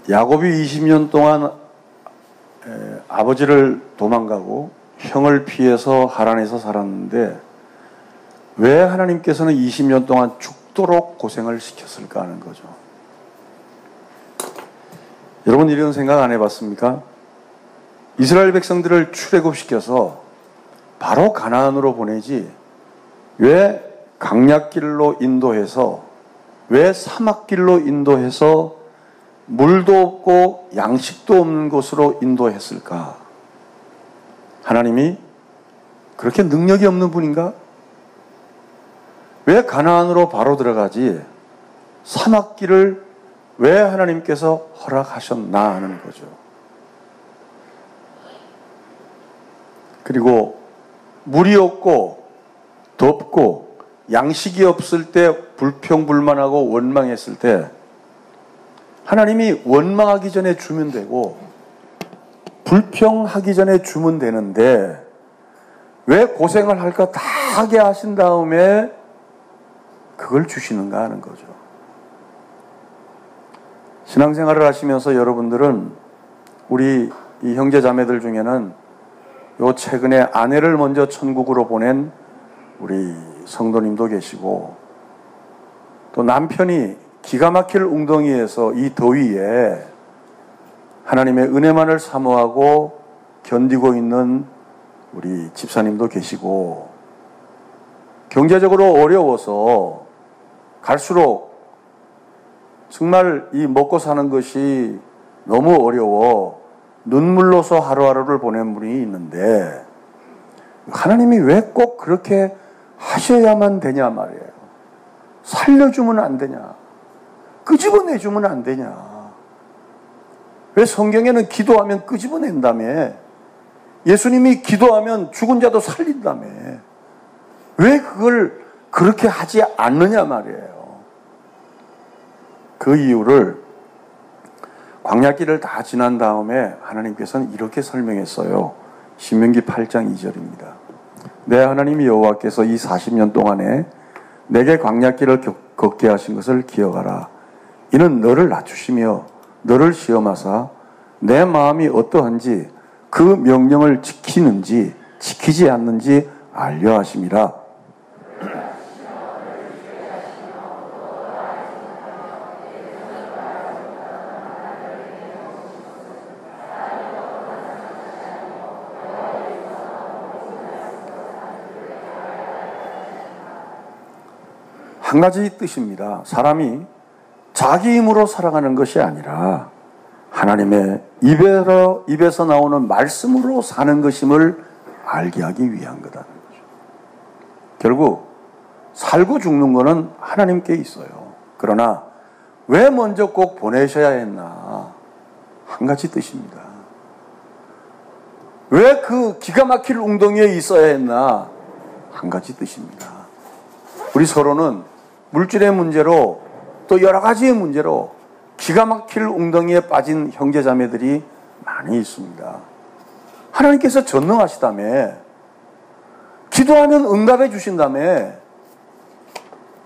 야곱이 20년 동안 아버지를 도망가고 형을 피해서 하란에서 살았는데 왜 하나님께서는 20년 동안 죽도록 고생을 시켰을까 하는 거죠. 여러분 이런 생각 안 해봤습니까? 이스라엘 백성들을 출애굽시켜서 바로 가나안으로 보내지 왜 강약길로 인도해서 왜 사막길로 인도해서 물도 없고 양식도 없는 곳으로 인도했을까? 하나님이 그렇게 능력이 없는 분인가? 왜 가나안으로 바로 들어가지 사막길을 왜 하나님께서 허락하셨나 하는 거죠. 그리고 물이 없고 덥고 양식이 없을 때 불평불만하고 원망했을 때 하나님이 원망하기 전에 주면 되고 불평하기 전에 주면 되는데 왜 고생을 할까 다 하게 하신 다음에 그걸 주시는가 하는 거죠. 신앙생활을 하시면서 여러분들은 우리 이 형제 자매들 중에는 요 최근에 아내를 먼저 천국으로 보낸 우리 성도님도 계시고 또 남편이 기가 막힐 웅덩이에서 이 더위에 하나님의 은혜만을 사모하고 견디고 있는 우리 집사님도 계시고 경제적으로 어려워서 갈수록 정말 이 먹고 사는 것이 너무 어려워 눈물로서 하루하루를 보낸 분이 있는데 하나님이 왜 꼭 그렇게 하셔야만 되냐 말이에요. 살려주면 안 되냐? 끄집어내주면 안 되냐? 왜 성경에는 기도하면 끄집어낸다며? 예수님이 기도하면 죽은 자도 살린다며? 왜 그걸 그렇게 하지 않느냐 말이에요. 그 이유를 광야길을 다 지난 다음에 하나님께서는 이렇게 설명했어요. 신명기 8장 2절입니다. 내 하나님 여호와께서 이 40년 동안에 내게 광야길을 걷게 하신 것을 기억하라. 이는 너를 낮추시며 너를 시험하사 내 마음이 어떠한지 그 명령을 지키는지 지키지 않는지 알려 하심이라. 한 가지 뜻입니다. 사람이 자기 힘으로 살아가는 것이 아니라 하나님의 입에서 나오는 말씀으로 사는 것임을 알게 하기 위한 거다는 거죠. 결국 살고 죽는 것은 하나님께 있어요. 그러나 왜 먼저 꼭 보내셔야 했나? 한 가지 뜻입니다. 왜 그 기가 막힐 웅덩이에 있어야 했나? 한 가지 뜻입니다. 우리 서로는 물질의 문제로 또 여러 가지의 문제로 기가 막힐 웅덩이에 빠진 형제자매들이 많이 있습니다. 하나님께서 전능하시다며 기도하면 응답해 주신다며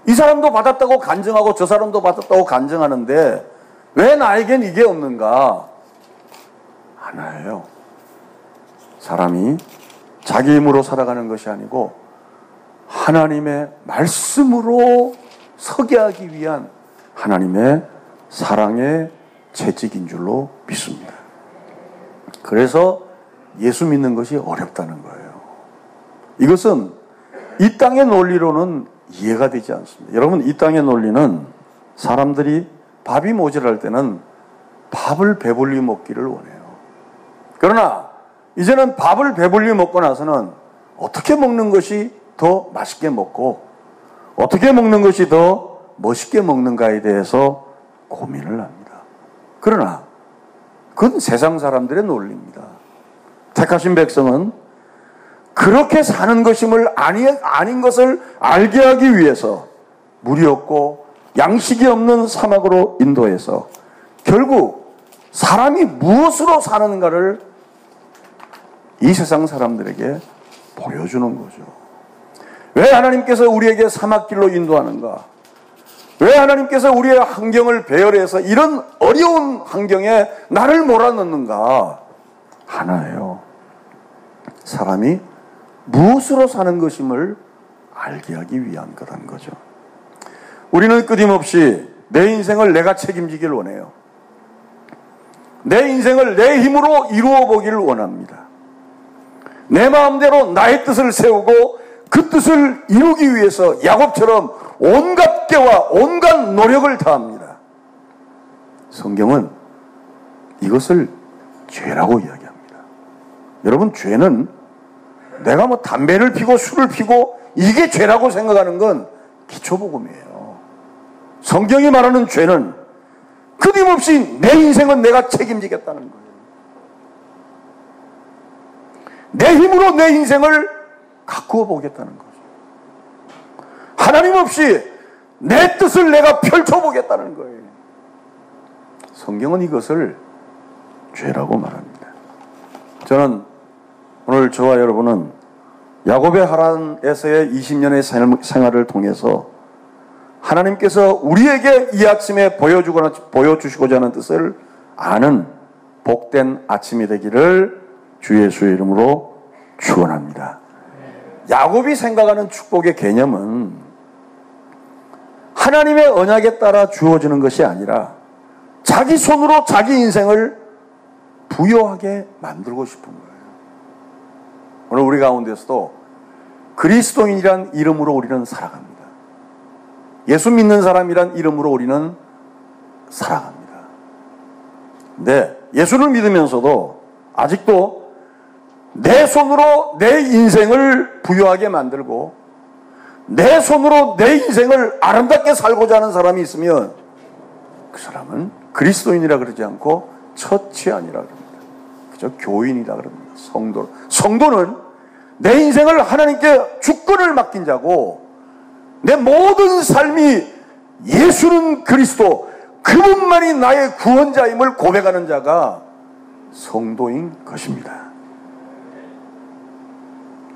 이 사람도 받았다고 간증하고 저 사람도 받았다고 간증하는데 왜 나에겐 이게 없는가? 하나예요. 사람이 자기 힘으로 살아가는 것이 아니고 하나님의 말씀으로 서게 하기 위한 하나님의 사랑의 채찍인 줄로 믿습니다. 그래서 예수 믿는 것이 어렵다는 거예요. 이것은 이 땅의 논리로는 이해가 되지 않습니다. 여러분, 이 땅의 논리는 사람들이 밥이 모자랄 때는 밥을 배불리 먹기를 원해요. 그러나 이제는 밥을 배불리 먹고 나서는 어떻게 먹는 것이 더 맛있게 먹고 어떻게 먹는 것이 더 멋있게 먹는가에 대해서 고민을 합니다. 그러나 그건 세상 사람들의 논리입니다. 택하신 백성은 그렇게 사는 것임을 아닌 것을 알게 하기 위해서 물이 없고 양식이 없는 사막으로 인도해서 결국 사람이 무엇으로 사는가를 이 세상 사람들에게 보여주는 거죠. 왜 하나님께서 우리에게 사막길로 인도하는가? 왜 하나님께서 우리의 환경을 배열해서 이런 어려운 환경에 나를 몰아넣는가? 하나예요. 사람이 무엇으로 사는 것임을 알게 하기 위한 거라는 거죠. 우리는 끊임없이 내 인생을 내가 책임지길 원해요. 내 인생을 내 힘으로 이루어 보기를 원합니다. 내 마음대로 나의 뜻을 세우고 그 뜻을 이루기 위해서 야곱처럼 온갖 깨와 온갖 노력을 다합니다. 성경은 이것을 죄라고 이야기합니다. 여러분, 죄는 내가 뭐 담배를 피고 술을 피고 이게 죄라고 생각하는 건 기초복음이에요. 성경이 말하는 죄는 끊임없이 내 인생은 내가 책임지겠다는 거예요. 내 힘으로 내 인생을 가꾸어 보겠다는 거죠. 하나님 없이 내 뜻을 내가 펼쳐보겠다는 거예요. 성경은 이것을 죄라고 말합니다. 저는 오늘 저와 여러분은 야곱의 하란에서의 20년의 생활을 통해서 하나님께서 우리에게 이 아침에 보여주시고자 하는 뜻을 아는 복된 아침이 되기를 주 예수의 이름으로 축원합니다. 야곱이 생각하는 축복의 개념은 하나님의 언약에 따라 주어지는 것이 아니라 자기 손으로 자기 인생을 부여하게 만들고 싶은 거예요. 오늘 우리 가운데서도 그리스도인이란 이름으로 우리는 살아갑니다. 예수 믿는 사람이란 이름으로 우리는 살아갑니다. 근데 예수를 믿으면서도 아직도 내 손으로 내 인생을 부유하게 만들고 내 손으로 내 인생을 아름답게 살고자 하는 사람이 있으면 그 사람은 그리스도인이라 그러지 않고 처치아니라 그럽니다. 그저 교인이라 그럽니다. 성도는 내 인생을 하나님께 주권을 맡긴 자고 내 모든 삶이 예수는 그리스도, 그분만이 나의 구원자임을 고백하는 자가 성도인 것입니다.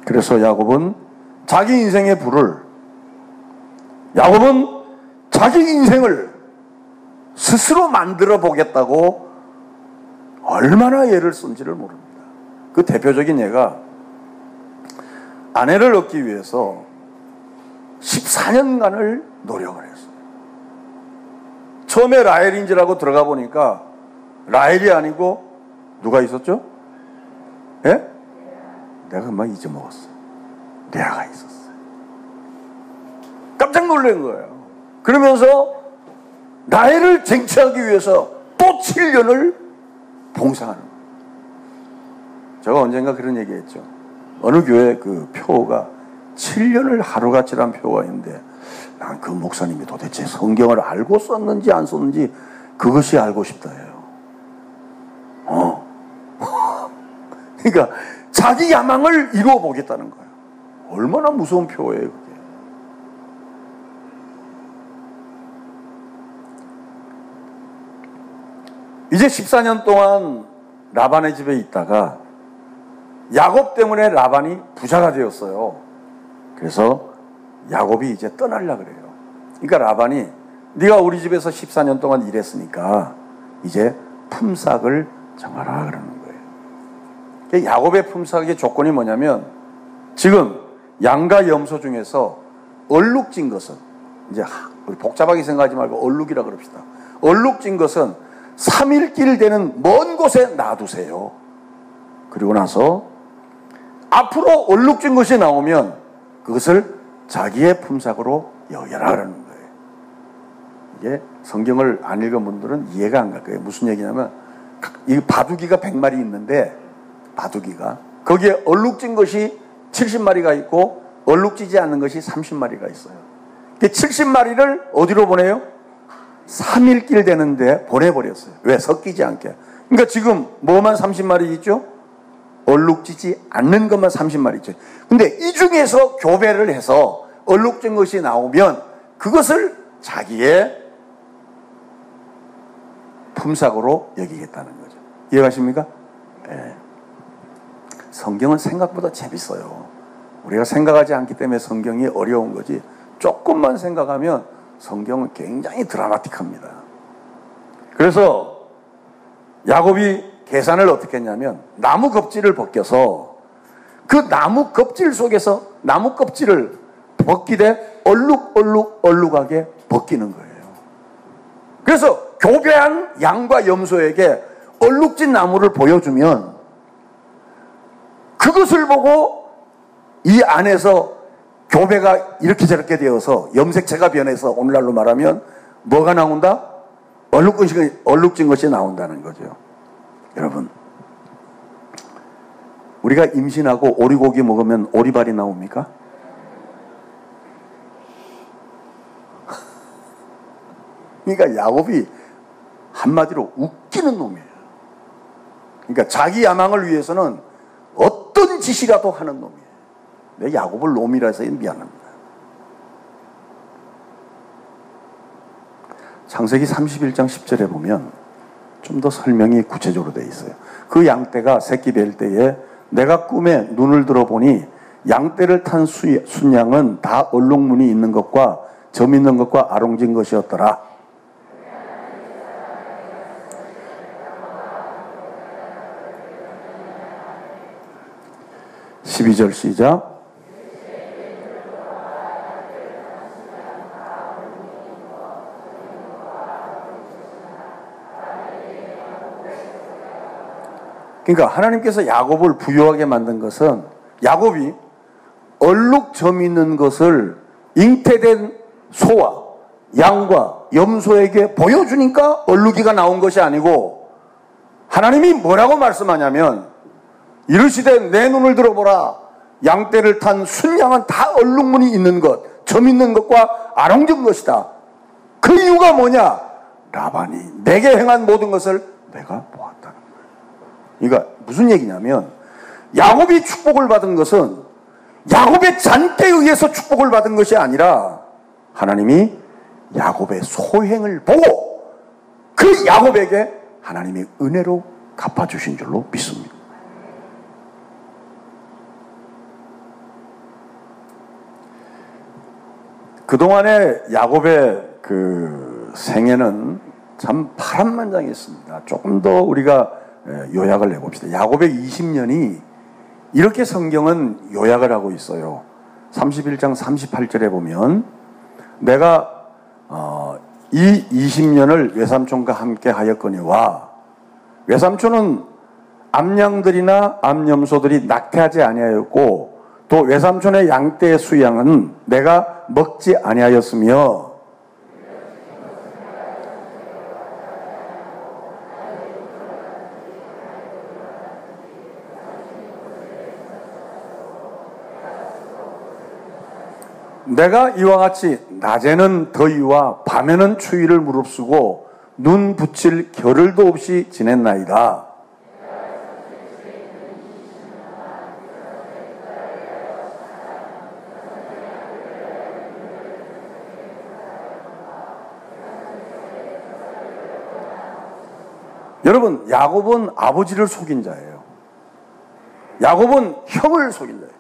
그래서 야곱은 자기 인생의 야곱은 자기 인생을 스스로 만들어 보겠다고 얼마나 애를 쓴지를 모릅니다. 그 대표적인 예가 아내를 얻기 위해서 14년간을 노력을 했어요. 처음에 라헬인 줄 알고 들어가 보니까 라헬이 아니고 누가 있었죠? 예? 내가 금방 잊어먹었어요. 레아가 있었어요. 깜짝 놀란 거예요. 그러면서 라헬을 쟁취하기 위해서 또 7년을 봉사하는 거예요. 제가 언젠가 그런 얘기했죠. 어느 교회 그 표가 7년을 하루같이란 표가 있는데 난 그 목사님이 도대체 성경을 알고 썼는지 안 썼는지 그것이 알고 싶다 해요. 그러니까 자기 야망을 이루어 보겠다는 거예요. 얼마나 무서운 표예요, 그게. 이제 14년 동안 라반의 집에 있다가 야곱 때문에 라반이 부자가 되었어요. 그래서 야곱이 이제 떠나려고 그래요. 그러니까 라반이 네가 우리 집에서 14년 동안 일했으니까 이제 품삯을 정하라 그러는 거예요. 야곱의 품삯의 조건이 뭐냐면 지금 양과 염소 중에서 얼룩진 것은 이제 우리 복잡하게 생각하지 말고 얼룩이라 그럽시다. 얼룩진 것은 3일 길 되는 먼 곳에 놔두세요. 그리고 나서 앞으로 얼룩진 것이 나오면 그것을 자기의 품삯으로 여겨라 그러는 거예요. 이게 성경을 안 읽은 분들은 이해가 안 갈 거예요. 무슨 얘기냐면 이 바둑이가 100마리 있는데 바둑이가 거기에 얼룩진 것이 70마리가 있고 얼룩지지 않는 것이 30마리가 있어요. 70마리를 어디로 보내요? 3일 길 되는데 보내버렸어요. 왜? 섞이지 않게. 그러니까 지금 뭐만 30마리 있죠? 얼룩지지 않는 것만 30마리 있죠. 근데 이 중에서 교배를 해서 얼룩진 것이 나오면 그것을 자기의 품삯으로 여기겠다는 거죠. 이해가십니까? 네. 성경은 생각보다 재밌어요. 우리가 생각하지 않기 때문에 성경이 어려운 거지 조금만 생각하면 성경은 굉장히 드라마틱합니다. 그래서 야곱이 계산을 어떻게 했냐면 나무 껍질을 벗겨서 그 나무 껍질 속에서 나무 껍질을 벗기되 얼룩하게 벗기는 거예요. 그래서 교배한 양과 염소에게 얼룩진 나무를 보여주면 그것을 보고 이 안에서 교배가 이렇게 저렇게 되어서 염색체가 변해서 오늘날로 말하면 뭐가 나온다? 얼룩진 것이 나온다는 거죠. 여러분, 우리가 임신하고 오리고기 먹으면 오리발이 나옵니까? 그러니까 야곱이 한마디로 웃기는 놈이에요. 그러니까 자기 야망을 위해서는 어떤 짓이라도 하는 놈이에요. 내 야곱을 놈이라 해서 미안합니다. 창세기 31장 10절에 보면 좀 더 설명이 구체적으로 되어 있어요. 그 양떼가 새끼 뵐 때에 내가 꿈에 눈을 들어보니 양떼를 탄 순양은 다 얼룩무늬 있는 것과 점 있는 것과 아롱진 것이었더라. 12절 시작. 그러니까 하나님께서 야곱을 부유하게 만든 것은 야곱이 얼룩점 있는 것을 잉태된 소와 양과 염소에게 보여주니까 얼룩이가 나온 것이 아니고 하나님이 뭐라고 말씀하냐면 이르시되 내 눈을 들어보라. 양떼를 탄 순양은 다 얼룩무늬 있는 것, 점 있는 것과 아롱진 것이다. 그 이유가 뭐냐? 라반이 내게 행한 모든 것을 내가 보았다는 거예요. 그러니까 무슨 얘기냐면 야곱이 축복을 받은 것은 야곱의 잔꾀에 의해서 축복을 받은 것이 아니라 하나님이 야곱의 소행을 보고 그 야곱에게 하나님이 은혜로 갚아주신 줄로 믿습니다. 그동안에 야곱의 그 생애는 참 파란만장했습니다. 조금 더 우리가 요약을 해봅시다. 야곱의 20년이 이렇게 성경은 요약을 하고 있어요. 31장 38절에 보면 내가 이 20년을 외삼촌과 함께 하였거니와 외삼촌은 암양들이나 암염소들이 낙태하지 아니하였고 또 외삼촌의 양떼의 수양은 내가 먹지 아니하였으며 내가 이와 같이 낮에는 더위와 밤에는 추위를 무릅쓰고 눈 붙일 겨를도 없이 지냈나이다. 여러분, 야곱은 아버지를 속인 자예요. 야곱은 형을 속인 자예요.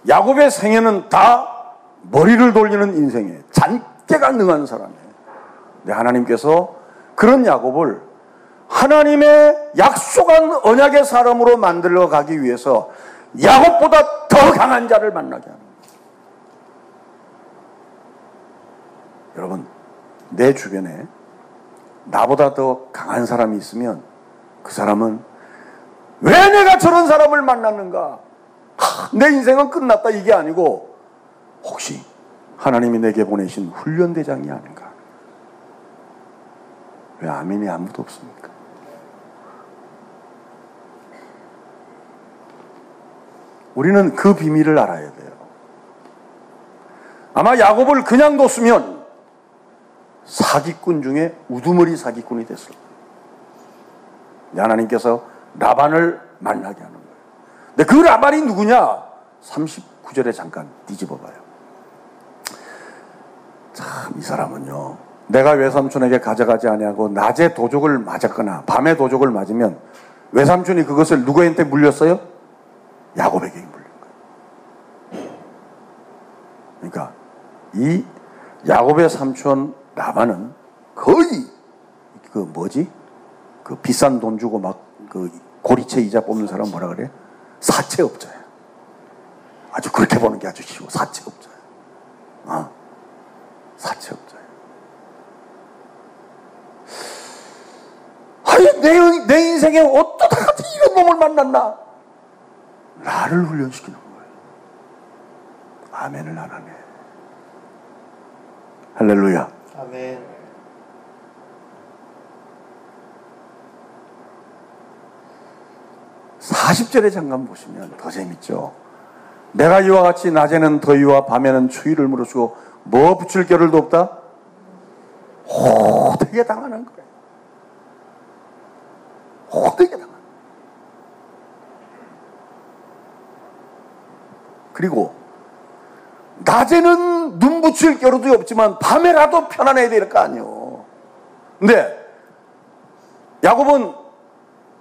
야곱의 생애는 다 머리를 돌리는 인생이에요. 잔꾀가 능한 사람이에요. 근데 하나님께서 그런 야곱을 하나님의 약속한 언약의 사람으로 만들어 가기 위해서 야곱보다 더 강한 자를 만나게 합니다. 여러분, 내 주변에 나보다 더 강한 사람이 있으면 그 사람은 왜 내가 저런 사람을 만났는가? 내 인생은 끝났다 이게 아니고 혹시 하나님이 내게 보내신 훈련대장이 아닌가? 왜 아멘이 아무도 없습니까? 우리는 그 비밀을 알아야 돼요. 아마 야곱을 그냥 뒀으면 사기꾼 중에 우두머리 사기꾼이 됐을 거예요. 하나님께서 라반을 만나게 하는 거예요. 근데 그 라반이 누구냐? 39절에 잠깐 뒤집어 봐요. 참, 이 사람은요, 내가 외삼촌에게 가져가지 아니하고 낮에 도적을 맞았거나 밤에 도적을 맞으면 외삼촌이 그것을 누구한테 물렸어요? 야곱에게 물린 거예요. 그러니까 이 야곱의 삼촌 라반은 거의 그 비싼 돈 주고 막 그 고리채 이자 뽑는 사람 뭐라 그래? 사채업자야. 아주 그렇게 보는 게 아주 쉬워. 사채업자야. 사채업자야. 아니, 내 인생에 어쩌다가 이런 놈을 만났나? 나를 훈련시키는 거예요. 아멘을 안 하네. 할렐루야. 아멘. 40절에 잠깐 보시면 더 재밌죠. 내가 이와 같이 낮에는 더위와 밤에는 추위를 물어주고 뭐 붙일 겨를도 없다? 호되게 당하는 거예요. 호되게 당하는 거예요. 그리고 낮에는 눈 붙일 겨를도 없지만 밤에라도 편안해야 될 거 아니에요. 근데 야곱은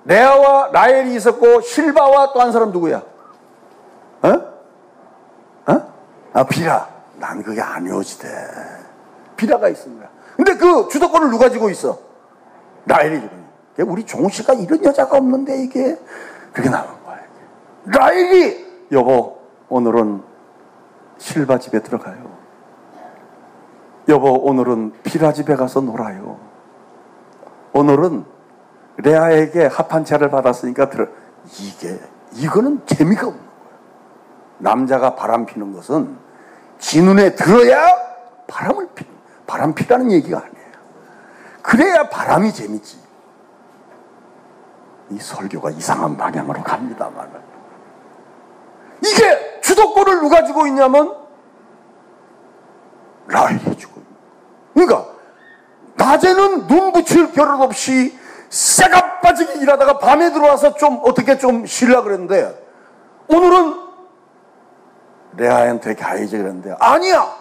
레아와 라헬이 있었고 실바와 또 한 사람 누구야? 비라. 난 그게 아니오지대. 비라가 있는 거야. 근데 그 주도권을 누가 쥐고 있어? 라헬이 쥐고 있어. 우리 종씨가 이런 여자가 없는데 이게 그렇게 나온 거야. 라헬이 여보 오늘은 실바 집에 들어가요. 여보 오늘은 비라 집에 가서 놀아요. 오늘은 레아에게 합한 차를 받았으니까 이거는 재미가 없는 거예요. 남자가 바람 피는 것은 지 눈에 들어야 바람 피라는 얘기가 아니에요. 그래야 바람이 재밌지. 이 설교가 이상한 방향으로 갑니다만 이게 주도권을 누가 쥐고 있냐면 라헬이 쥐고 있는 거예요. 그러니까 낮에는 눈 붙일 겨를 없이 쇠가 빠지게 일하다가 밤에 들어와서 어떻게 좀 쉬려고 그랬는데 오늘은 레아한테 가야지 그랬는데 아니야!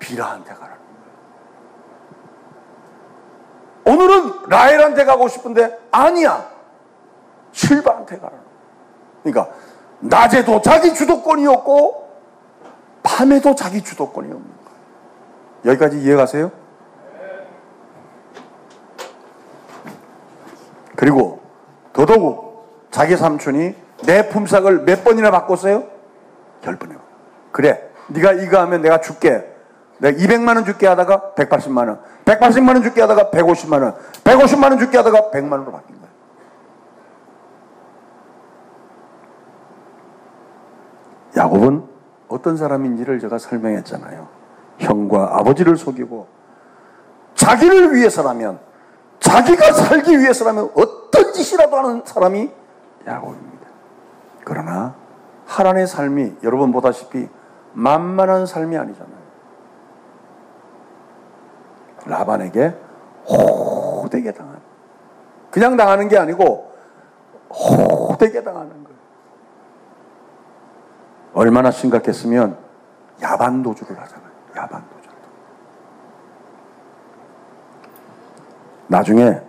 비라한테 가라는 거예요. 오늘은 라헬한테 가고 싶은데 아니야! 실바한테 가라는 거예요. 그러니까 낮에도 자기 주도권이 없고 밤에도 자기 주도권이 없는 거예요. 여기까지 이해가세요? 그리고 더더욱 자기 삼촌이 내 품삯을 몇 번이나 바꿨어요? 10번이나. 그래 네가 이거 하면 내가 줄게. 내가 200만 원 줄게 하다가 180만 원 180만 원 줄게 하다가 150만 원 150만 원 줄게 하다가 100만 원으로 바뀐 거예요. 야곱은 어떤 사람인지를 제가 설명했잖아요. 형과 아버지를 속이고 자기를 위해서라면 자기가 살기 위해서라면 어떤 짓이라도 하는 사람이 야곱입니다. 그러나 하란의 삶이 여러분 보다시피 만만한 삶이 아니잖아요. 라반에게 호되게 당하는, 그냥 당하는 게 아니고 호되게 당하는 거예요. 얼마나 심각했으면 야반도주를 하잖아요. 야반도주. 나중에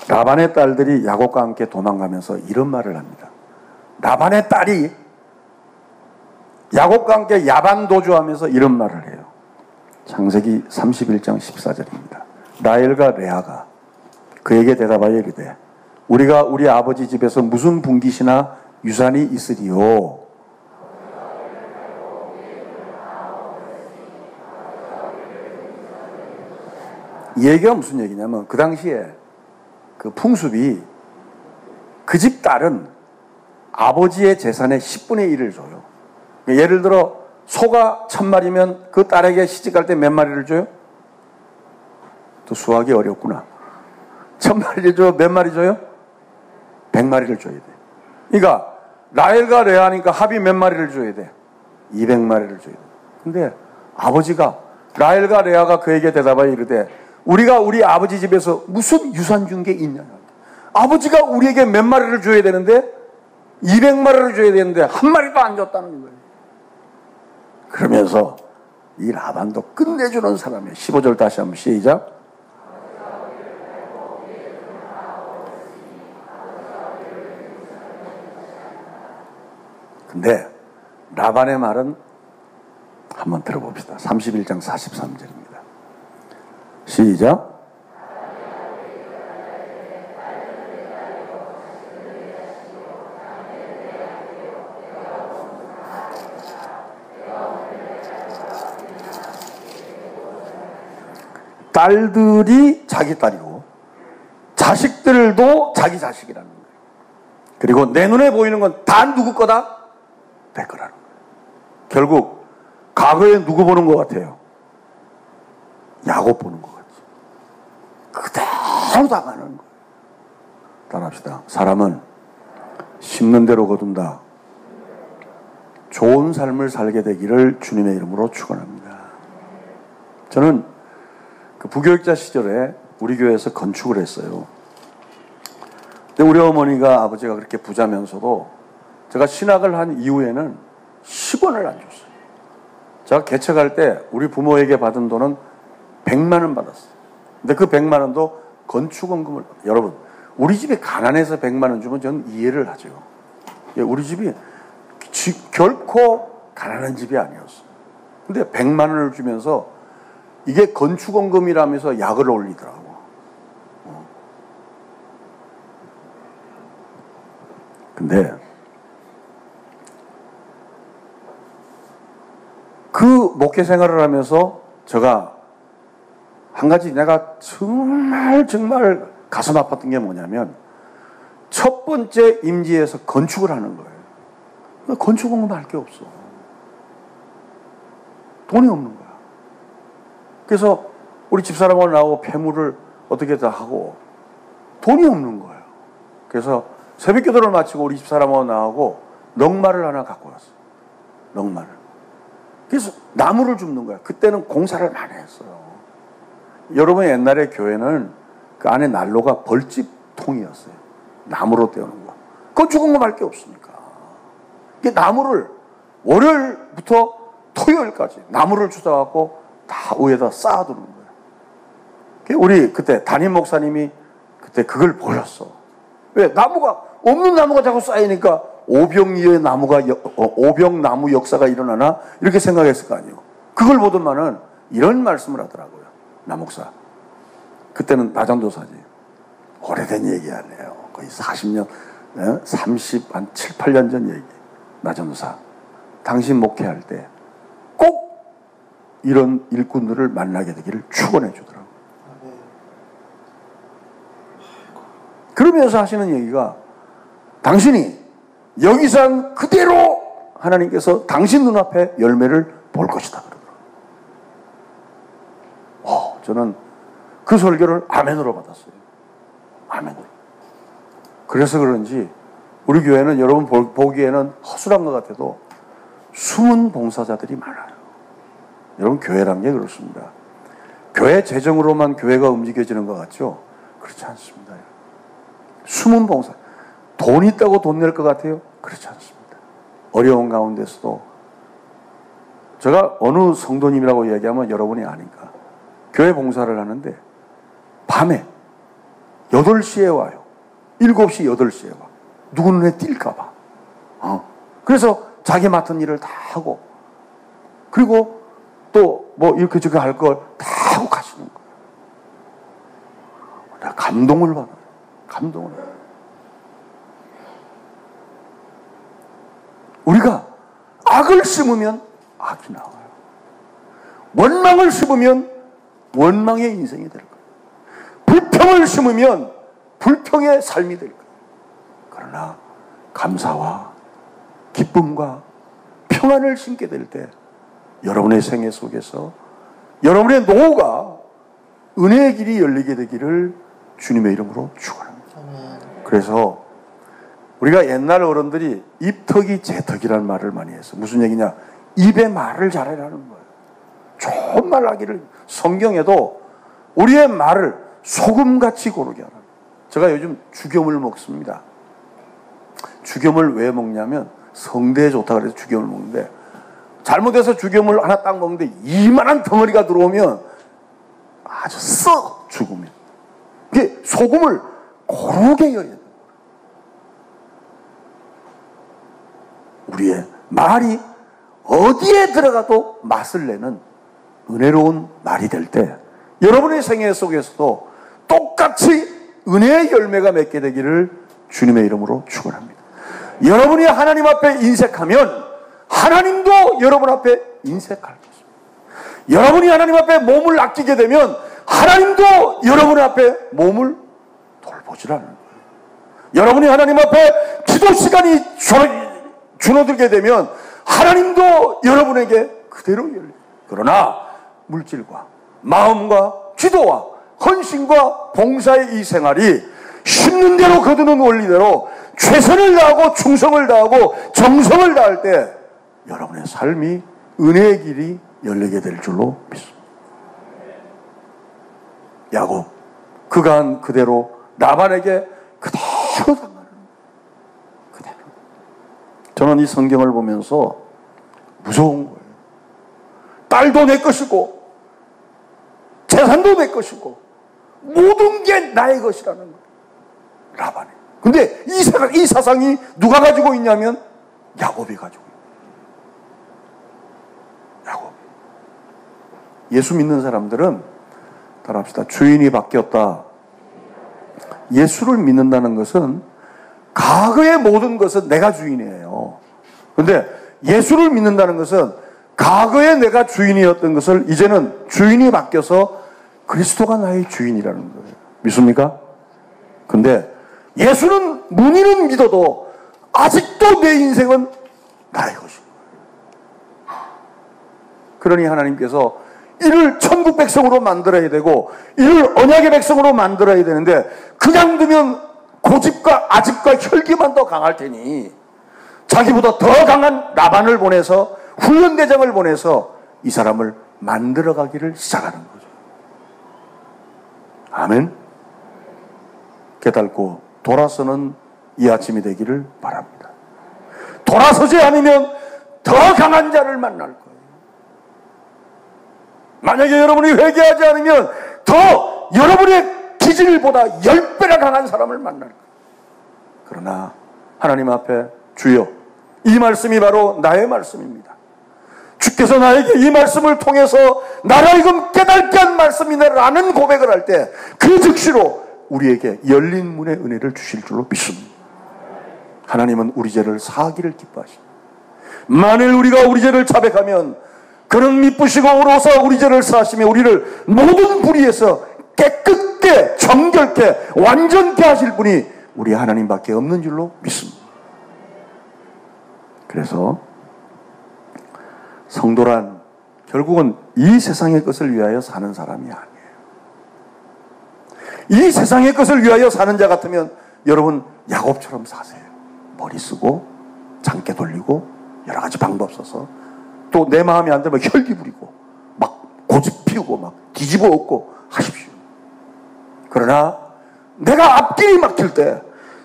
라반의 딸들이 야곱과 함께 도망가면서 이런 말을 합니다. 라반의 딸이 야곱과 함께 야반도주하면서 이런 말을 해요. 창세기 31장 14절입니다. 라헬과 레아가 그에게 대답하여 이르되 우리가 우리 아버지 집에서 무슨 분깃이나 유산이 있으리요? 이 얘기가 무슨 얘기냐면 그 당시에 그 풍습이 그 집 딸은 아버지의 재산의 10분의 1을 줘요. 예를 들어 소가 1000마리면 그 딸에게 시집갈 때 몇 마리를 줘요? 또 수학이 어렵구나. 1000마리를 줘, 몇 마리 줘요? 100마리를 줘야 돼. 그러니까 라헬과 레아니까 합이 몇 마리를 줘야 돼? 200마리를 줘야 돼. 근데 아버지가 라헬과 레아가 그에게 대답하여 이르되 우리가 우리 아버지 집에서 무슨 유산 준 게 있냐? 아버지가 우리에게 몇 마리를 줘야 되는데 200마리를 줘야 되는데 한 마리도 안 줬다는 거예요. 그러면서 이 라반도 끝내주는 사람이에요. 15절 다시 한번 시작. 근데 라반의 말은 한번 들어봅시다. 31장 43절입니다. 시작. 딸들이 자기 딸이고 자식들도 자기 자식이라는 거예요. 그리고 내 눈에 보이는 건 다 누구 거다? 내 거라는 거예요. 결국 과거에 누구 보는 것 같아요? 야곱 보는 것 같죠. 그대로 당하는 거예요. 따라합시다. 사람은 심는 대로 거둔다. 좋은 삶을 살게 되기를 주님의 이름으로 축원합니다. 저는 그 부교육자 시절에 우리 교회에서 건축을 했어요. 근데 우리 어머니가 아버지가 그렇게 부자면서도 제가 신학을 한 이후에는 10원을 안 줬어요. 제가 개척할 때 우리 부모에게 받은 돈은 100만 원 받았어요. 근데 그 100만 원도 건축원금을 받아요. 여러분, 우리 집이 가난해서 100만 원 주면 저는 이해를 하죠. 우리 집이 결코 가난한 집이 아니었어요. 근데 100만 원을 주면서 이게 건축원금이라면서 약을 올리더라고. 근데 그 목회 생활을 하면서 제가 한 가지 내가 정말 가슴 아팠던 게 뭐냐면 첫 번째 임지에서 건축을 하는 거예요. 건축원금 할 게 없어. 돈이 없는 거야. 그래서 우리 집사람하고 나하고 폐물을 어떻게 다 하고 돈이 없는 거예요. 그래서 새벽 기도를 마치고 우리 집사람하고 나하고 넉마를 하나 갖고 왔어요. 넉마를. 그래서 나무를 줍는 거야. 그때는 공사를 많이 했어요. 여러분 옛날에 교회는 그 안에 난로가 벌집통이었어요. 나무로 떼우는 거. 건축원금 할 게 없으니까. 이게 나무를 월요일부터 토요일까지 나무를 주워갖고 다 위에다 쌓아두는 거예요. 우리 그때 담임 목사님이 그때 그걸 보셨어. 왜? 나무가, 없는 나무가 자꾸 쌓이니까 오병나무 역사가 일어나나? 이렇게 생각했을 거 아니에요. 그걸 보더만은 이런 말씀을 하더라고요. 나 목사. 그때는 나전도사지. 오래된 얘기 아니에요. 거의 40년, 30, 한 7, 8년 전 얘기. 나전도사. 당신 목회할 때 꼭 이런 일꾼들을 만나게 되기를 축원해 주더라고요. 그러면서 하시는 얘기가 당신이 여기서 그대로 하나님께서 당신 눈앞에 열매를 볼 것이다 그러더라고요. 저는 그 설교를 아멘으로 받았어요. 아멘으로. 그래서 그런지 우리 교회는 여러분 보기에는 허술한 것 같아도 숨은 봉사자들이 많아요. 여러분 교회란 게 그렇습니다. 교회 재정으로만 교회가 움직여지는 것 같죠? 그렇지 않습니다. 숨은 봉사. 돈 있다고 돈 낼 것 같아요? 그렇지 않습니다. 어려운 가운데서도 제가 어느 성도님이라고 이야기하면 여러분이 아닌가. 교회 봉사를 하는데 밤에 8시에 와요. 7시, 8시에 와. 누구 눈에 띌까 봐. 그래서 자기 맡은 일을 다 하고 그리고 또 뭐 이렇게 저렇게 할 걸 다 하고 가시는 거예요. 내가 감동을 받아요. 감동을 받아요. 우리가 악을 심으면 악이 나와요. 원망을 심으면 원망의 인생이 될 거예요. 불평을 심으면 불평의 삶이 될 거예요. 그러나 감사와 기쁨과 평안을 심게 될 때 여러분의 생애 속에서 여러분의 노후가 은혜의 길이 열리게 되기를 주님의 이름으로 축원합니다. 그래서 우리가 옛날 어른들이 입덕이 제덕이라는 말을 많이 했어. 무슨 얘기냐? 입에 말을 잘하라는 거예요. 좋은 말 하기를. 성경에도 우리의 말을 소금같이 고르게 하라. 제가 요즘 죽염을 먹습니다. 죽염을 왜 먹냐면 성대에 좋다 그래서 죽염을 먹는데 잘못해서 죽염을 하나 딱 먹는데 이만한 덩어리가 들어오면 아주 써 죽으면. 이게 소금을 고르게 여야 돼요. 우리의 말이 어디에 들어가도 맛을 내는 은혜로운 날이 될 때 여러분의 생애 속에서도 똑같이 은혜의 열매가 맺게 되기를 주님의 이름으로 축원합니다. 여러분이 하나님 앞에 인색하면 하나님도 여러분 앞에 인색할 것입니다. 여러분이 하나님 앞에 몸을 아끼게 되면 하나님도 여러분 앞에 몸을 돌보시라는 거예요. 여러분이 하나님 앞에 기도 시간이 줄어들게 되면 하나님도 여러분에게 그대로 열려요. 그러나 물질과 마음과 기도와 헌신과 봉사의 이 생활이 심는 대로 거두는 원리대로 최선을 다하고 충성을 다하고 정성을 다할 때 여러분의 삶이 은혜의 길이 열리게 될 줄로 믿습니다. 야곱, 그가 한 그대로 라반에게 그대로 당하는 그대로. 저는 이 성경을 보면서 무서운 거예요. 딸도 내 것이고 재산도 내 것이고 모든 게 나의 것이라는 거예요. 라반이. 근데 이 사상이 누가 가지고 있냐면 야곱이 가지고 있어요. 야곱. 예수 믿는 사람들은 따라합시다. 주인이 바뀌었다. 예수를 믿는다는 것은 과거의 모든 것은 내가 주인이에요. 그런데 예수를 믿는다는 것은 과거에 내가 주인이었던 것을 이제는 주인이 바뀌어서 그리스도가 나의 주인이라는 거예요. 믿습니까? 근데 예수는 문의는 믿어도 아직도 내 인생은 나의 것입니다. 그러니 하나님께서 이를 천국 백성으로 만들어야 되고 이를 언약의 백성으로 만들어야 되는데 그냥 두면 고집과 아집과 혈기만 더 강할 테니 자기보다 더 강한 라반을 보내서 훈련대장을 보내서 이 사람을 만들어가기를 시작하는 거죠. 아멘. 깨닫고 돌아서는 이 아침이 되기를 바랍니다. 돌아서지 않으면 더 강한 자를 만날 거예요. 만약에 여러분이 회개하지 않으면 더 여러분의 기질보다 10배나 강한 사람을 만날 거예요. 그러나 하나님 앞에 주여, 이 말씀이 바로 나의 말씀입니다. 주께서 나에게 이 말씀을 통해서 나를 하여금 깨닫게 한 말씀이네라는 고백을 할 때 그 즉시로 우리에게 열린 문의 은혜를 주실 줄로 믿습니다. 하나님은 우리 죄를 사하기를 기뻐하십니다. 만일 우리가 우리 죄를 자백하면 그는 미쁘시고 의로워서 우리 죄를 사하시며 우리를 모든 불의에서 깨끗게 정결케 완전케 하실 분이 우리 하나님밖에 없는 줄로 믿습니다. 그래서 성도란 결국은 이 세상의 것을 위하여 사는 사람이 아니에요. 이 세상의 것을 위하여 사는 자 같으면 여러분 야곱처럼 사세요. 머리 쓰고 장깨 돌리고 여러 가지 방법 써서 또 내 마음에 안 들면 혈기 부리고 막 고집 피우고 막 뒤집어 엎고 하십시오. 그러나 내가 앞길이 막힐 때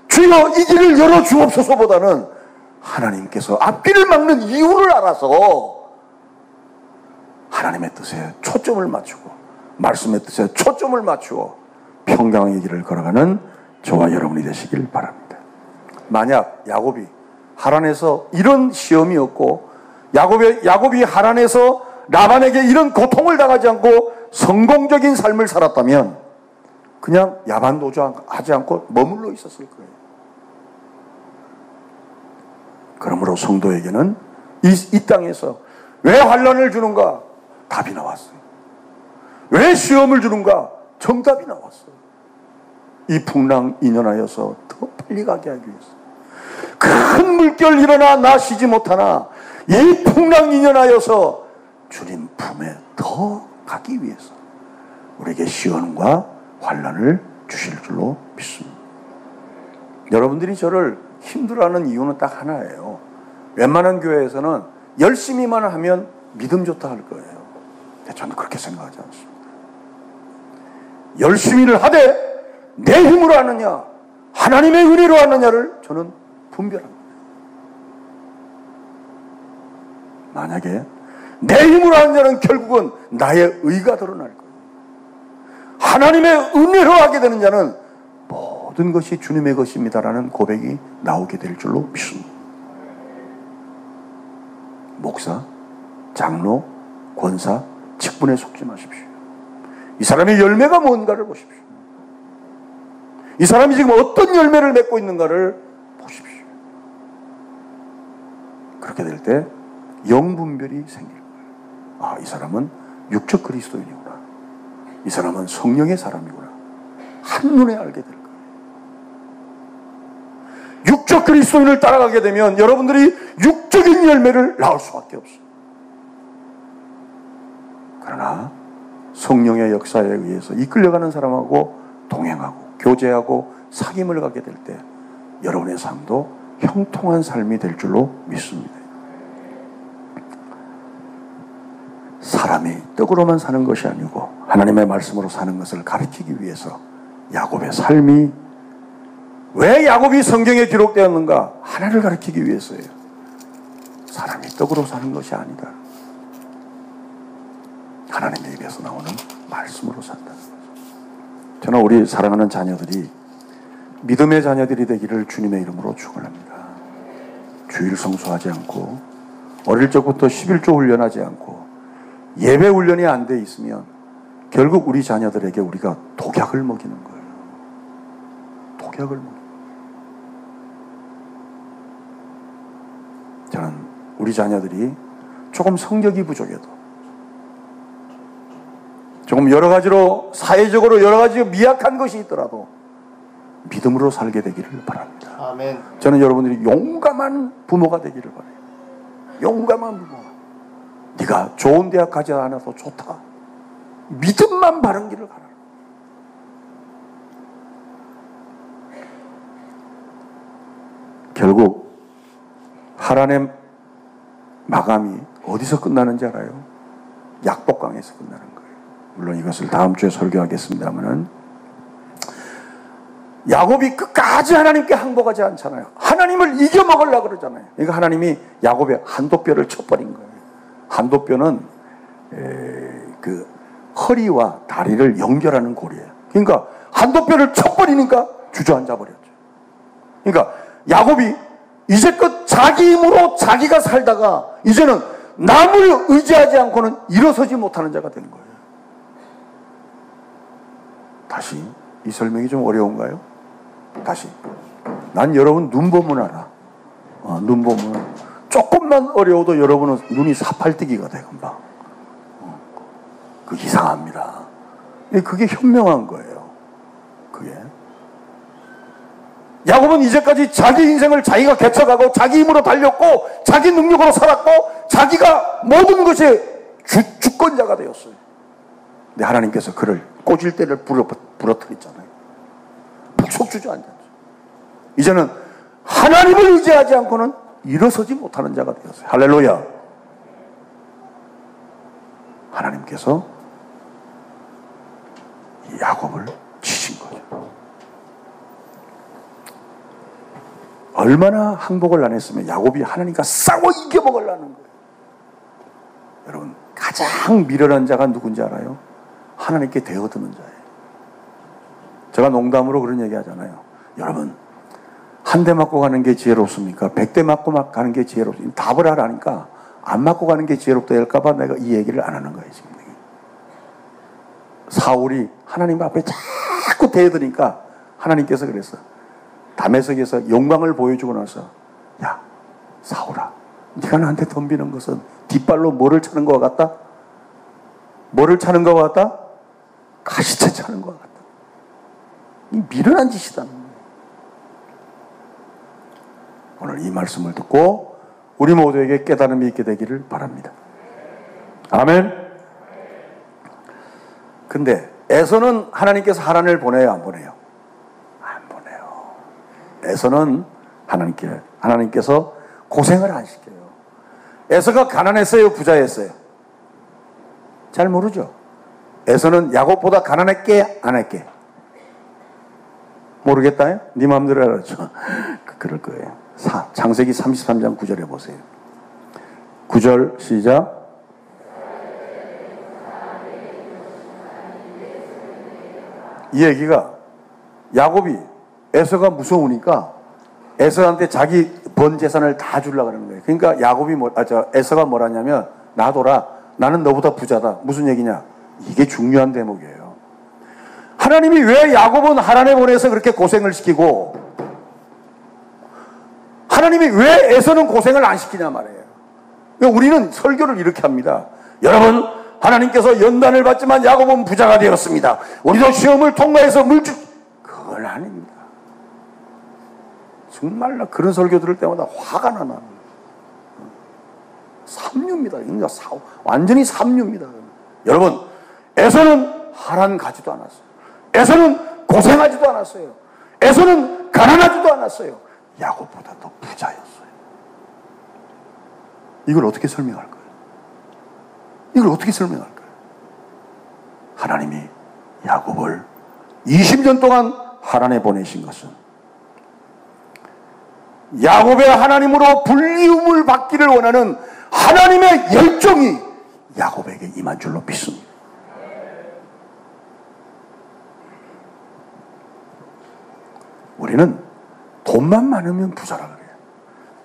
주여 이 길을 열어주옵소서보다는 하나님께서 앞길을 막는 이유를 알아서 하나님의 뜻에 초점을 맞추고 말씀의 뜻에 초점을 맞추어 평강의 길을 걸어가는 저와 여러분이 되시길 바랍니다. 만약 야곱이 하란에서 이런 시험이 없고 야곱이 하란에서 라반에게 이런 고통을 당하지 않고 성공적인 삶을 살았다면 그냥 야반도주하지 않고 머물러 있었을 거예요. 그러므로 성도에게는 이 땅에서 왜 환난을 주는가? 답이 나왔어요. 왜 시험을 주는가? 정답이 나왔어요. 이 풍랑 인연하여서 더 빨리 가게 하기 위해서. 큰 물결 일어나 나 쉬지 못하나 이 풍랑 인연하여서 주님 품에 더 가기 위해서 우리에게 시험과 환난을 주실 줄로 믿습니다. 여러분들이 저를 힘들어하는 이유는 딱 하나예요. 웬만한 교회에서는 열심히만 하면 믿음 좋다 할 거예요. 근데 저는 그렇게 생각하지 않습니다. 열심히를 하되 내 힘으로 하느냐 하나님의 은혜로 하느냐를 저는 분별합니다. 만약에 내 힘으로 하는 자는 결국은 나의 의가 드러날 거예요. 하나님의 은혜로 하게 되는 자는 모든 것이 주님의 것입니다라는 고백이 나오게 될 줄로 믿습니다. 목사, 장로, 권사, 직분에 속지 마십시오. 이 사람의 열매가 뭔가를 보십시오. 이 사람이 지금 어떤 열매를 맺고 있는가를 보십시오. 그렇게 될 때 영분별이 생길 거예요. 아, 이 사람은 육적 그리스도인이구나. 이 사람은 성령의 사람이구나. 한눈에 알게 될 거예요. 육적 그리스도인을 따라가게 되면 여러분들이 육적인 열매를 낳을 수밖에 없어요. 그러나 성령의 역사에 의해서 이끌려가는 사람하고 동행하고 교제하고 사귐을 갖게 될 때 여러분의 삶도 형통한 삶이 될 줄로 믿습니다. 사람이 떡으로만 사는 것이 아니고 하나님의 말씀으로 사는 것을 가르치기 위해서 야곱의 삶이, 왜 야곱이 성경에 기록되었는가? 하나를 가르치기 위해서예요. 사람이 떡으로 사는 것이 아니다. 하나님의 입에서 나오는 말씀으로 산다는 거죠. 저는 우리 사랑하는 자녀들이 믿음의 자녀들이 되기를 주님의 이름으로 축원합니다. 주일 성수하지 않고 어릴 적부터 11조 훈련하지 않고 예배 훈련이 안 돼 있으면 결국 우리 자녀들에게 우리가 독약을 먹이는 거예요. 독약을 먹이는 거예요. 저는 우리 자녀들이 조금 성격이 부족해도, 조금 여러 가지로 사회적으로 여러 가지 미약한 것이 있더라도 믿음으로 살게 되기를 바랍니다. 아멘. 저는 여러분들이 용감한 부모가 되기를 바라요. 용감한 부모. 네가 좋은 대학 가지 않아도 좋다. 믿음만 바른 길을 가라. 결국 하란의 마감이 어디서 끝나는지 알아요? 약복강에서 끝나는 거예요. 물론 이것을 다음 주에 설교하겠습니다만은, 야곱이 끝까지 하나님께 항복하지 않잖아요. 하나님을 이겨먹으려고 그러잖아요. 그러니까 하나님이 야곱의 한도뼈를 쳐버린 거예요. 한도뼈는 그 허리와 다리를 연결하는 고리예요. 그러니까 한도뼈를 쳐버리니까 주저앉아 버렸죠. 그러니까 야곱이 이제껏 자기 힘으로 자기가 살다가 이제는 남을 의지하지 않고는 일어서지 못하는 자가 된 거예요. 다시 이 설명이 좀 어려운가요? 다시. 난 여러분 눈 보면 알아. 눈 보면 조금만 어려워도 여러분은 눈이 사팔뜨기가 돼 금방. 그 이상합니다. 그게 현명한 거예요. 그게. 야곱은 이제까지 자기 인생을 자기가 개척하고 자기 힘으로 달렸고 자기 능력으로 살았고 자기가 모든 것의 주권자가 되었어요. 근데 하나님께서 그를 꽂을 때를 부러뜨렸잖아요. 푹 주저앉았죠. 이제는 하나님을 의지하지 않고는 일어서지 못하는 자가 되었어요. 할렐루야. 하나님께서 이 야곱을 치신 거죠. 얼마나 항복을 안 했으면 야곱이 하나님과 싸워 이겨먹으려는 거예요. 여러분, 가장 미련한 자가 누군지 알아요? 하나님께 대어드는 자예요. 제가 농담으로 그런 얘기 하잖아요. 여러분, 한 대 맞고 가는 게 지혜롭습니까? 100대 맞고 막 가는 게 지혜롭습니까? 답을 하라니까 안 맞고 가는 게 지혜롭다 할까봐 내가 이 얘기를 안 하는 거예요, 지금. 사울이 하나님 앞에 자꾸 대드니까 하나님께서 그랬어. 다메섹에서 영광을 보여주고 나서, 야, 사울아, 네가 나한테 덤비는 것은 뒷발로 뭐를 차는 것 같다? 뭐를 차는 것 같다? 가시채 차는 것 같다. 이 미련한 짓이다. 오늘 이 말씀을 듣고 우리 모두에게 깨달음이 있게 되기를 바랍니다. 아멘. 근데 에서는 하나님께서 하란을 보내요, 안 보내요? 안 보내요. 에서는 하나님께서 고생을 안 시켜요. 에서가 가난했어요, 부자였어요? 잘 모르죠. 에서는 야곱보다 가난했게, 안 했게? 모르겠다요? 네 마음대로 알았죠. 그럴 거예요. 창세기 33장 9절에 보세요. 9절 시작. 이 얘기가 야곱이 에서가 무서우니까 에서한테 자기 번 재산을 다 주려고 하는 거예요. 그러니까 야곱이 에서가 뭐라냐면 놔둬라. 나는 너보다 부자다. 무슨 얘기냐? 이게 중요한 대목이에요. 하나님이 왜 야곱은 하란에 보내서 그렇게 고생을 시키고 하나님이 왜 에서는 고생을 안 시키냐 말이에요. 우리는 설교를 이렇게 합니다. 여러분, 하나님께서 연단을 받지만 야곱은 부자가 되었습니다. 우리도 시험을 통과해서 그건 아닙니다. 정말 나 그런 설교 들을 때마다 화가 나나. 삼류입니다. 완전히 삼류입니다. 여러분, 에서는 하란 가지도 않았어요. 에서는 고생하지도 않았어요. 에서는 가난하지도 않았어요. 야곱보다 더 부자였어요. 이걸 어떻게 설명할 거예요? 이걸 어떻게 설명할 거예요? 하나님이 야곱을 20년 동안 하란에 보내신 것은 야곱의 하나님으로 불리움을 받기를 원하는 하나님의 열정이 야곱에게 임한 줄로 믿습니다. 우리는 돈만 많으면 부자라 그래요.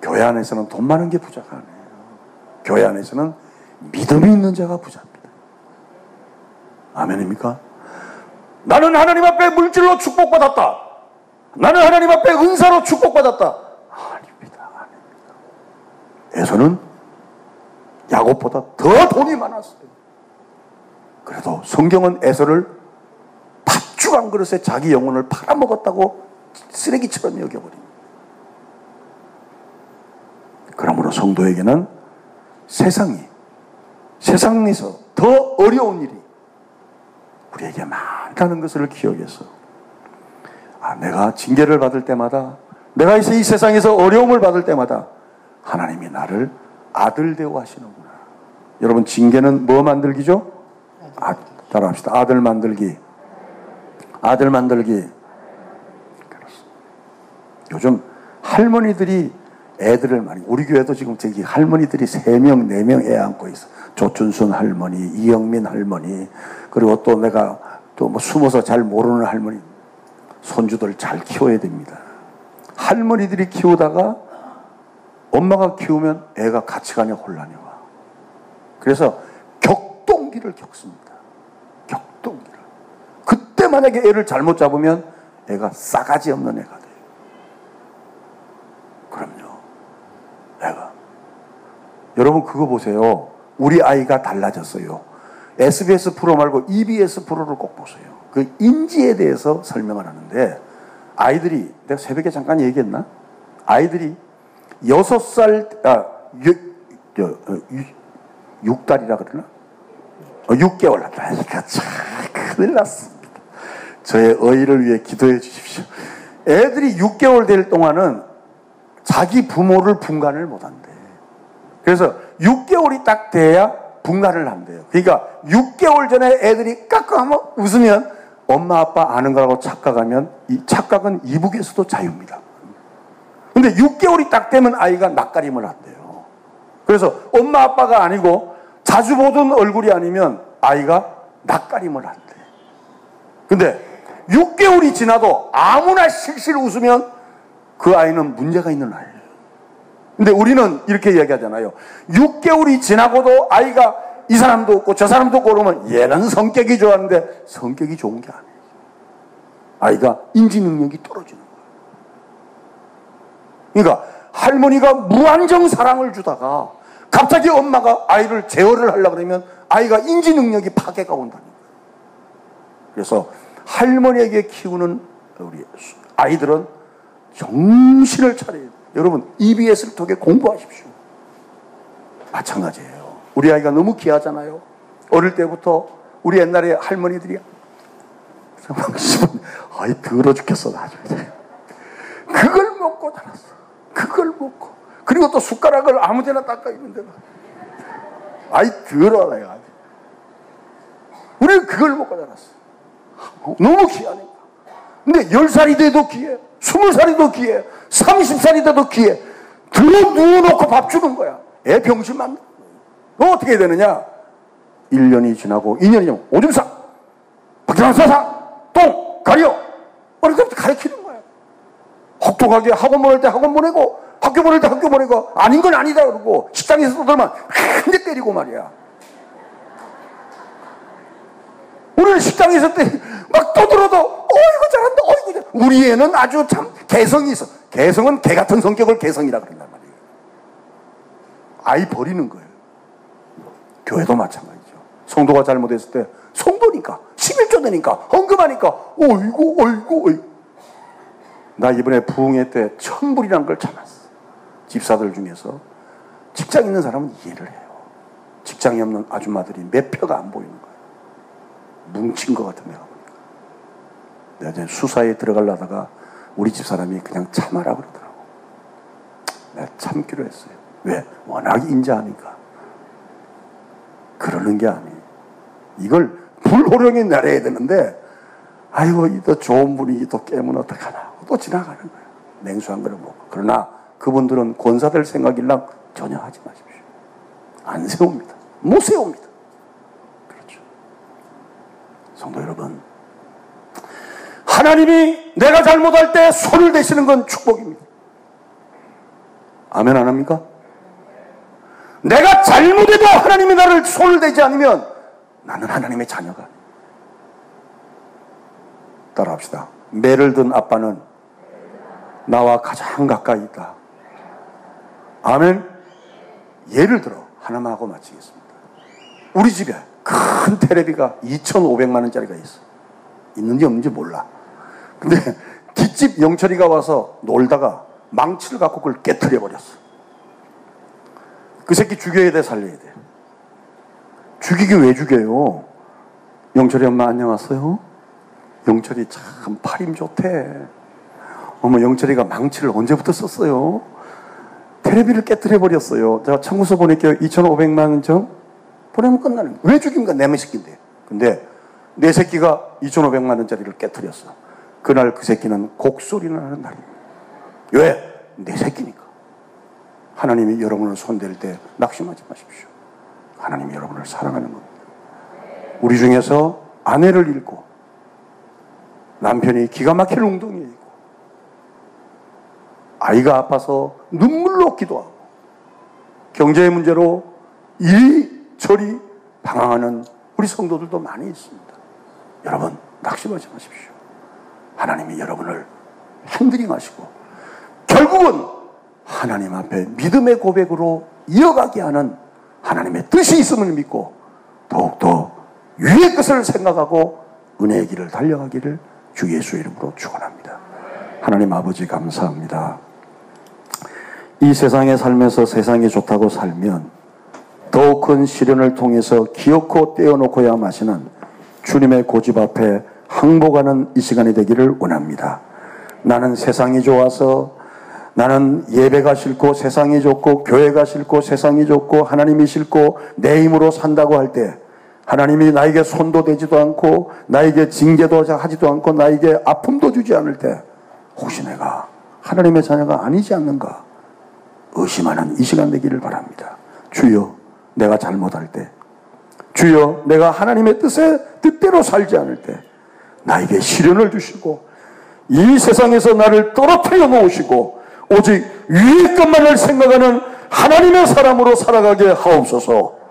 교회 안에서는 돈 많은 게 부자가 아니에요. 교회 안에서는 믿음이 있는 자가 부자입니다. 아멘입니까? 나는 하나님 앞에 물질로 축복받았다. 나는 하나님 앞에 은사로 축복받았다. 아닙니다. 아닙니다. 에서는 야곱보다 더 돈이 많았어요. 그래도 성경은 에서를 팥죽 한 그릇에 자기 영혼을 팔아먹었다고 쓰레기처럼 여겨버립니다. 그러므로 성도에게는 세상에서 더 어려운 일이 우리에게 많다는 것을 기억해서 내가 징계를 받을 때마다, 내가 이 세상에서 어려움을 받을 때마다 하나님이 나를 아들 대우하시는구나. 여러분, 징계는 뭐 만들기죠? 따라합시다. 아들 만들기. 아들 만들기. 요즘 할머니들이 애들을 많이, 우리 교회도 지금 저기 할머니들이 3명, 4명 애 안고 있어. 조춘순 할머니, 이영민 할머니, 그리고 또 내가 또 뭐 숨어서 잘 모르는 할머니, 손주들 잘 키워야 됩니다. 할머니들이 키우다가 엄마가 키우면 애가 같이 가냐 혼란이 와. 그래서 격동기를 겪습니다. 격동기를. 그때 만약에 애를 잘못 잡으면 애가 싸가지 없는 애가 돼요. 그럼요. 애가. 여러분 그거 보세요. 우리 아이가 달라졌어요. SBS 프로 말고 EBS 프로를 꼭 보세요. 그 인지에 대해서 설명을 하는데, 아이들이, 내가 새벽에 잠깐 얘기했나? 아이들이 6살, 6달이라 그러나? 6개월 났다니까 참 큰일 났습니다. 저의 어이를 위해 기도해 주십시오. 애들이 6개월 될 동안은 자기 부모를 분간을 못 한대. 그래서 6개월이 딱 돼야 분간을 한대요. 그러니까 6개월 전에 애들이 깍깍하면 웃으면 엄마 아빠 아는 거라고 착각하면 이 착각은 이북에서도 자유입니다. 근데 6개월이 딱 되면 아이가 낯가림을 한대요. 그래서 엄마 아빠가 아니고 자주 보던 얼굴이 아니면 아이가 낯가림을 한대. 근데 6개월이 지나도 아무나 실실 웃으면 그 아이는 문제가 있는 아이예요. 근데 우리는 이렇게 이야기하잖아요. 6개월이 지나고도 아이가 이 사람도 없고 저 사람도 없고 그러면 얘는 성격이 좋았는데 성격이 좋은 게 아니에요. 아이가 인지 능력이 떨어지는 거예요. 그러니까 할머니가 무한정 사랑을 주다가 갑자기 엄마가 아이를 제어를 하려고 그러면 아이가 인지 능력이 파괴가 온다는 거예요. 그래서 할머니에게 키우는 우리 아이들은 정신을 차려야 돼요. 여러분 EBS를 통해 공부하십시오. 마찬가지예요. 우리 아이가 너무 귀하잖아요. 어릴 때부터 우리 옛날에 할머니들이 아이 더러 죽겠어 나중에. 그걸 먹고 자랐어. 그걸 먹고. 그리고 또 숟가락을 아무데나 닦아 있는 데다. 아이 더러 내가. 우리는 그걸 먹고 자랐어. 너무 귀하니까. 근데 10살이 돼도 귀해. 20살이 더 귀해. 30살이 돼도 귀해. 누워놓고 밥 주는 거야. 애 병신 만든 거야. 너 어떻게 되느냐? 1년이 지나고 2년이 지나고 오줌 싸, 박지만 싸, 똥 가려. 어릴 때부터 가르치는 거야. 혹독하게 학원 보낼 때 학원 보내고 학교 보낼 때 학교 보내고 아닌 건 아니다 그러고 식당에서 떠들면 한 대 때리고 말이야. 우리는 식당에서 막 떠들어도 어이구 잘한다 어이구 잘한다. 우리 애는 아주 참 개성이 있어. 개성은 개 같은 성격을 개성이라 그런단 말이에요. 아이 버리는 거예요. 교회도 마찬가지죠. 성도가 잘못했을 때 성도니까 11조 되니까 헌금하니까 어이구. 나 이번에 부흥회 때 천불이라는 걸 참았어. 집사들 중에서 직장 있는 사람은 이해를 해요. 직장이 없는 아줌마들이 몇 표가 안 보이는 거예요. 뭉친 것 같은 내가 보니까. 내가 이제 수사에 들어가려다가 우리 집사람이 그냥 참아라 그러더라고. 내가 참기로 했어요. 왜? 워낙 인자하니까. 그러는 게 아니에요. 이걸 불호령이 내려야 되는데 아이고 또 좋은 분위기 또 깨면 어떡하나 또 지나가는 거예요. 냉수 한 그릇 먹고. 그러나 그분들은 권사될 생각일랑 전혀 하지 마십시오. 안 세웁니다. 못 세웁니다. 그렇죠. 성도 여러분, 하나님이 내가 잘못할 때 손을 대시는 건 축복입니다. 아멘 안 합니까? 내가 잘못해도 하나님이 나를 손을 대지 않으면 나는 하나님의 자녀가. 따라합시다. 매를 든 아빠는 나와 가장 가까이 있다. 아멘. 예를 들어 하나만 하고 마치겠습니다. 우리 집에 큰 테레비가 2,500만 원짜리가 있어. 있는지 없는지 몰라. 근데 뒷집 영철이가 와서 놀다가 망치를 갖고 그걸 깨트려 버렸어. 그 새끼 죽여야 돼, 살려야 돼? 죽이기 왜 죽여요? 영철이 엄마 안녕하세요? 영철이 참 팔힘 좋대. 어머, 영철이가 망치를 언제부터 썼어요? 테레비를 깨뜨려 버렸어요. 제가 청구서 보낼게요. 2,500만 원 좀 보내면 끝나는 거예요. 왜 죽인가? 내 새끼인데. 근데 내 새끼가 2,500만 원짜리를 깨뜨렸어. 그날 그 새끼는 곡소리를 하는 날입니다. 왜? 내 새끼니까. 하나님이 여러분을 손댈 때 낙심하지 마십시오. 하나님이 여러분을 사랑하는 겁니다. 우리 중에서 아내를 잃고 남편이 기가 막힐 웅덩이에 있고 아이가 아파서 눈물로 기도하고 경제의 문제로 이리저리 방황하는 우리 성도들도 많이 있습니다. 여러분 낙심하지 마십시오. 하나님이 여러분을 핸들링하시고 결국은 하나님 앞에 믿음의 고백으로 이어가게 하는 하나님의 뜻이 있음을 믿고 더욱더 위의 것을 생각하고 은혜의 길을 달려가기를 주 예수의 이름으로 축원합니다. 하나님 아버지 감사합니다. 이 세상에 살면서 세상이 좋다고 살면 더욱 큰 시련을 통해서 기어코 떼어놓고야 마시는 주님의 고집 앞에 항복하는 이 시간이 되기를 원합니다. 나는 세상이 좋아서 나는 예배가 싫고 세상이 좋고 교회가 싫고 세상이 좋고 하나님이 싫고 내 힘으로 산다고 할 때 하나님이 나에게 손도 대지도 않고 나에게 징계도 하지도 않고 나에게 아픔도 주지 않을 때 혹시 내가 하나님의 자녀가 아니지 않는가 의심하는 이 시간 되기를 바랍니다. 주여 내가 잘못할 때 주여 내가 하나님의 뜻대로 살지 않을 때 나에게 시련을 주시고 이 세상에서 나를 떨어뜨려 놓으시고 오직 위의 것만을 생각하는 하나님의 사람으로 살아가게 하옵소서.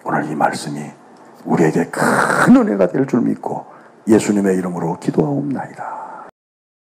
오늘 이 말씀이 우리에게 큰 은혜가 될 줄 믿고 예수님의 이름으로 기도하옵나이다.